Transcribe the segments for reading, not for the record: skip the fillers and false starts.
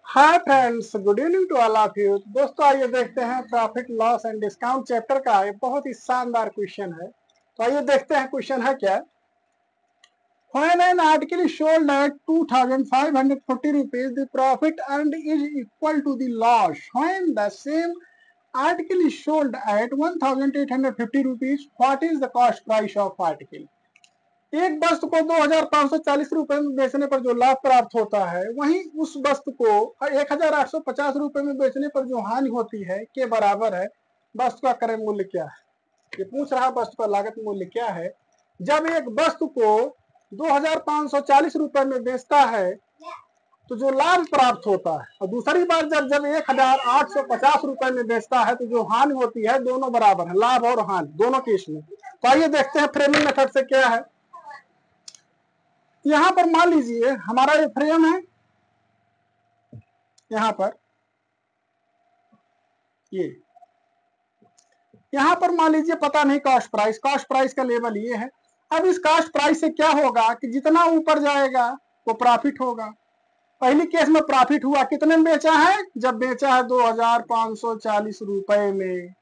Hi friends, good evening to all of you. दोस्तों आइए देखते हैं profit loss and discount chapter का एक बहुत ही शानदार क्वेश्चन है। तो आइए देखते हैं क्वेश्चन है क्या। When an article is sold at 2,540 rupees, the profit earned is equal to the loss. When the same article is sold at 1,850 rupees, what is the cost price of article? एक वस्तु को 2,540 रुपए में बेचने पर जो लाभ प्राप्त होता है, वहीं उस वस्तु को 1,850 रुपए में बेचने पर जो हानि होती है के बराबर है। वस्तु का क्रय मूल्य क्या है? ये पूछ रहा वस्तु का लागत मूल्य क्या है। जब एक वस्तु को 2,540 रुपए में बेचता है तो जो लाभ प्राप्त होता है, और दूसरी बार जब 1,850 रुपए में बेचता है तो जो हानि होती है, दोनों बराबर है, लाभ और हानि दोनों केस में। तो आइए देखते हैं फ्रेमिंग मेथड से क्या है। यहां पर मान लीजिए हमारा ये फ्रेम है, यहां पर यहां पर मान लीजिए पता नहीं कॉस्ट प्राइस का लेवल ये है। अब इस कॉस्ट प्राइस से क्या होगा कि जितना ऊपर जाएगा वो प्रॉफिट होगा। पहली केस में प्रॉफिट हुआ, कितने में बेचा है? जब बेचा है 2,540 रुपए में।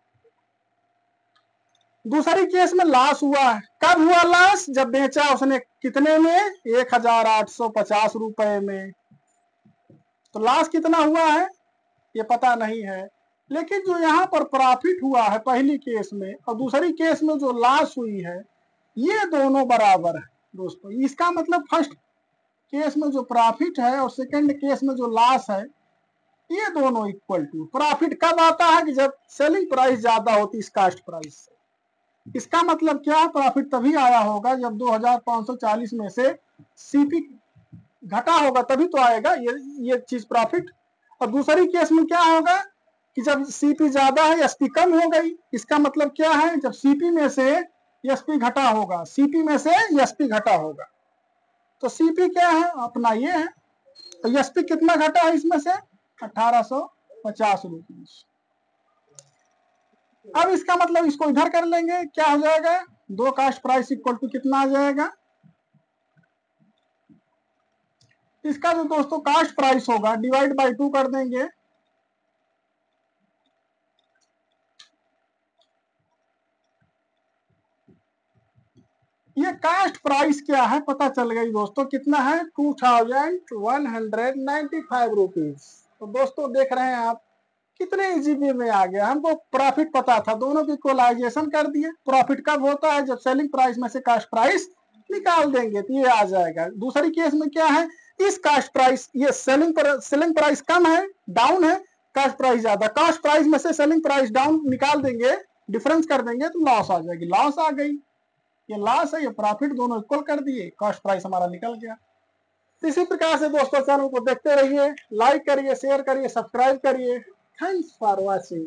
दूसरी केस में लॉस हुआ है, कब हुआ लॉस? जब बेचा उसने कितने में? 1,850 रुपए में। तो लॉस कितना हुआ है ये पता नहीं है, लेकिन जो यहाँ पर प्रॉफिट हुआ है पहली केस में और दूसरी केस में जो लॉस हुई है, ये दोनों बराबर है दोस्तों। इसका मतलब फर्स्ट केस में जो प्रॉफिट है और सेकंड केस में जो लॉस है, ये दोनों इक्वल टू। प्रॉफिट कब आता है? कि जब सेलिंग प्राइस ज्यादा होती है इस कास्ट प्राइस से। इसका मतलब क्या? प्रॉफिट तभी आया होगा जब 2,540 में से सीपी घटा होगा, तभी तो आएगा ये चीज प्रॉफिट। और दूसरी केस में क्या होगा कि जब सीपी ज्यादा है, एसपी कम हो गई। इसका मतलब क्या है? जब सीपी में से एसपी घटा होगा, सीपी में से एसपी घटा होगा। तो सीपी क्या है? अपना ये है। तो एसपी कितना घटा है इसमें से? 1,850 रुपीज। अब इसका मतलब इसको इधर कर लेंगे, क्या हो जाएगा? दो कास्ट प्राइस इक्वल टू कितना आ जाएगा? इसका जो दोस्तों कास्ट प्राइस होगा डिवाइड बाय 2 कर देंगे। ये कास्ट प्राइस क्या है पता चल गई दोस्तों, कितना है? 2,195 रुपीज। तो दोस्तों देख रहे हैं आप कितने इजी वे में आ गया। हमको प्रॉफिट पता था, दोनों की इक्वलाइजेशन कर दिए। प्रॉफिट कब होता है? जब सेलिंग प्राइस में से कास्ट प्राइस निकाल देंगे तो ये आ जाएगा। दूसरी केस में क्या है? इस कास्ट प्राइस, ये सेलिंग प्राइस कम है, डाउन है, कास्ट प्राइस ज्यादा। कास्ट प्राइस में से सेलिंग प्राइस डाउन निकाल देंगे, डिफरेंस कर देंगे तो लॉस आ जाएगी। लॉस आ गई, ये लॉस है, ये प्रॉफिट, दोनों इक्वल कर दिए, कॉस्ट प्राइस हमारा निकल गया। तो इसी प्रकार से दोस्तों चैनल को देखते रहिए, लाइक करिए, शेयर करिए, सब्सक्राइब करिए। Thanks for watching.